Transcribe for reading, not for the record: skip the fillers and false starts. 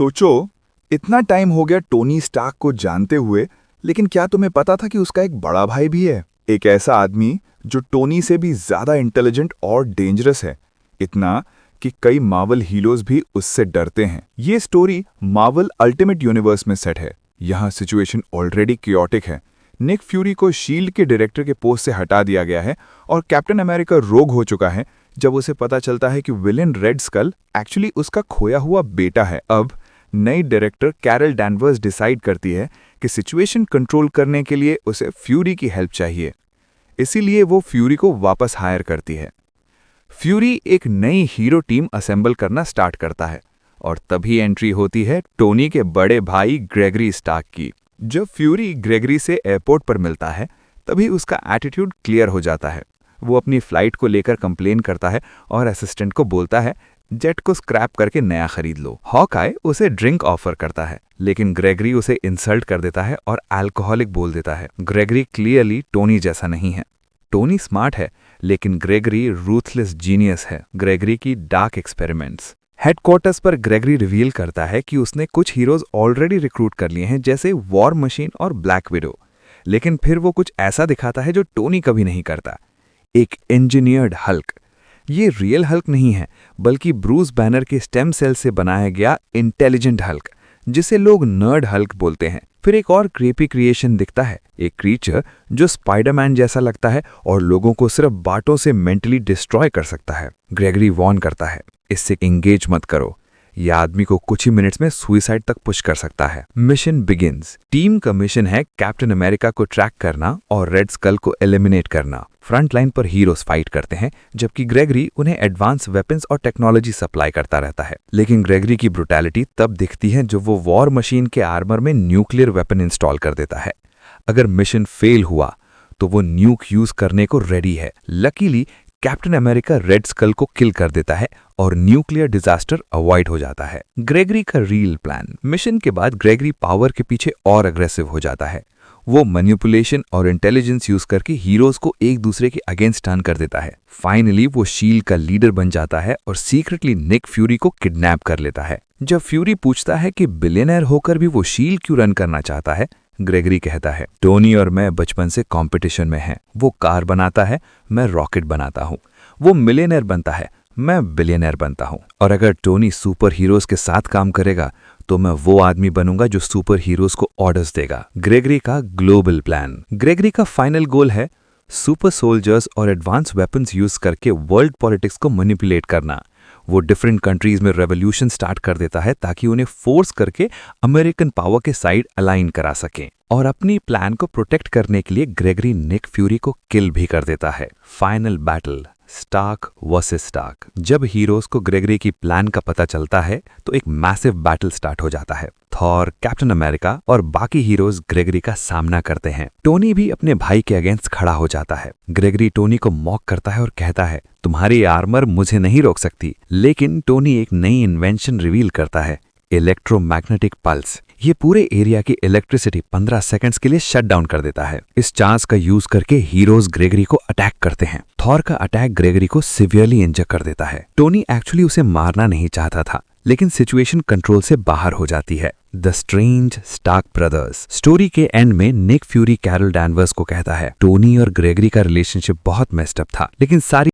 सोचो, इतना टाइम हो गया टोनी स्टार्क को जानते हुए, लेकिन क्या तुम्हें पता था कि उसका एक बड़ा भाई भी है? एक ऐसा आदमी जो टोनी से भी ज्यादा इंटेलिजेंट और डेंजरस है, इतना कि कई मार्वल हीरोज भी उससे डरते हैं। ये स्टोरी मार्वल अल्टीमेट यूनिवर्स में सेट है। यहाँ सिचुएशन ऑलरेडी क्योटिक है। निक फ्यूरी को शील्ड के डायरेक्टर के पोस्ट से हटा दिया गया है और कैप्टन अमेरिका रोग हो चुका है जब उसे पता चलता है कि विलेन रेड स्कल एक्चुअली उसका खोया हुआ बेटा है। अब नई डायरेक्टर कैरल डैनवर्स डिसाइड करती है कि सिचुएशन कंट्रोल करने के लिए उसे फ्यूरी की हेल्प चाहिए। इसीलिए वो फ्यूरी को वापस हायर करती है। फ्यूरी एक नई हीरो टीम असेंबल करना स्टार्ट करता है और तभी एंट्री होती है टोनी के बड़े भाई ग्रेगरी स्टार्क की। जब फ्यूरी ग्रेगरी से एयरपोर्ट पर मिलता है तभी उसका एटीट्यूड क्लियर हो जाता है। वो अपनी फ्लाइट को लेकर कंप्लेन करता है और असिस्टेंट को बोलता है जेट को स्क्रैप करके नया खरीद लो। हॉकाई उसे ड्रिंक ऑफर करता है, लेकिन ग्रेगरी उसे इंसल्ट कर देता है और अल्कोहलिक बोल देता है। ग्रेगरी क्लियरली टोनी जैसा नहीं है। टोनी स्मार्ट है, लेकिन ग्रेगरी रूथलेस जीनियस है। ग्रेगरी की डार्क एक्सपेरिमेंट्स। हेडक्वार्टर्स पर ग्रेगरी रिवील करता है कि उसने कुछ हीरोज ऑलरेडी रिक्रूट कर लिए हैं, जैसे वॉर मशीन और ब्लैक विडो। लेकिन फिर वो कुछ ऐसा दिखाता है जो टोनी कभी नहीं करता, एक इंजीनियर्ड हल्क। ये रियल हल्क नहीं है, बल्कि ब्रूस बैनर के स्टेम सेल से बनाया गया इंटेलिजेंट हल्क, जिसे लोग नर्ड हल्क बोलते हैं। फिर एक और क्रीपी क्रिएशन दिखता है, एक क्रीचर जो स्पाइडरमैन जैसा लगता है और लोगों को सिर्फ बातों से मेंटली डिस्ट्रॉय कर सकता है। ग्रेगरी वॉर्न करता है, इससे एंगेज मत करो, यह आदमी को कुछ ही मिनट्स में सुसाइड तक पुश कर सकता है। Mission begins. टीम का मिशन है कैप्टन अमेरिका को ट्रैक करना और रेड स्कल को एलिमिनेट करना। फ्रंट लाइन पर हीरोज फाइट करते हैं, जबकि ग्रेगरी उन्हें एडवांस वेपन्स और टेक्नोलॉजी सप्लाई करता रहता है। लेकिन ग्रेगरी की ब्रुटैलिटी तब दिखती है जब वो वॉर मशीन के आर्मर में न्यूक्लियर वेपन इंस्टॉल कर देता है। अगर मिशन फेल हुआ तो वो न्यूक यूज करने को रेडी है। Luckily Captain America Red Skull को किल कर देता है और न्यूक्लियर डिजास्टर अवॉइड हो जाता है। ग्रेगरी का रियल प्लान। मिशन के बाद ग्रेगरी पावर के पीछे और अग्रेसिव हो जाता है। वो मैनिपुलेशन और इंटेलिजेंस यूज करके हीरोज को एक दूसरे के अगेंस्ट टर्न कर देता है। फाइनली वो शील्ड का लीडर बन जाता है और सीक्रेटली निक फ्यूरी को किडनैप कर लेता है। जब फ्यूरी पूछता है कि बिलियनर होकर भी वो शील्ड क्यों रन करना चाहता है, ग्रेगरी कहता है टोनी और मैं बचपन से कंपटीशन में हैं। वो कार बनाता है, मैं रॉकेट बनाता हूँ। वो मिलियनर बनता है, मैं बिलियनर बनता हूँ। और अगर टोनी सुपर हीरोज के साथ काम करेगा तो मैं वो आदमी बनूंगा जो सुपर हीरोज को ऑर्डर्स देगा। ग्रेगरी का ग्लोबल प्लान। ग्रेगरी का फाइनल गोल है सुपर सोल्जर्स और एडवांस वेपन्स यूज करके वर्ल्ड पॉलिटिक्स को मैनिपुलेट करना। वो डिफरेंट कंट्रीज में रेवोल्यूशन स्टार्ट कर देता है ताकि उन्हें फोर्स करके अमेरिकन पावर के साइड अलाइन करा सकें। और अपनी प्लान को प्रोटेक्ट करने के लिए ग्रेगरी निक फ्यूरी को किल भी कर देता है। Final battle, Stark versus Stark. जब हीरोज को ग्रेगरी की प्लान का पता चलता है तो एक मैसिव बैटल स्टार्ट हो जाता है। थॉर, कैप्टन अमेरिका और बाकी हीरोज ग्रेगरी का सामना करते हैं। टोनी भी अपने भाई के अगेंस्ट खड़ा हो जाता है। ग्रेगरी टोनी को मॉक करता है और कहता है तुम्हारी आर्मर मुझे नहीं रोक सकती। लेकिन टोनी एक नई इन्वेंशन रिवील करता है, इलेक्ट्रोमैग्नेटिक पल्स। ये पूरे एरिया की इलेक्ट्रिसिटी 15 सेकंड्स के लिए शट डाउन कर देता है। इस चांस का यूज करके हीरोज ग्रेगरी को अटैक करते हैं। थॉर का अटैक ग्रेगरी को सिवियरली इंजर कर देता है। टोनी एक्चुअली उसे मारना नहीं चाहता था, लेकिन सिचुएशन कंट्रोल से बाहर हो जाती है। The strange Stark brothers. Story के एंड में निक फ्यूरी कैरल डैनवर्स को कहता है टोनी और ग्रेगरी का रिलेशनशिप बहुत मेस्ड अप था, लेकिन सारी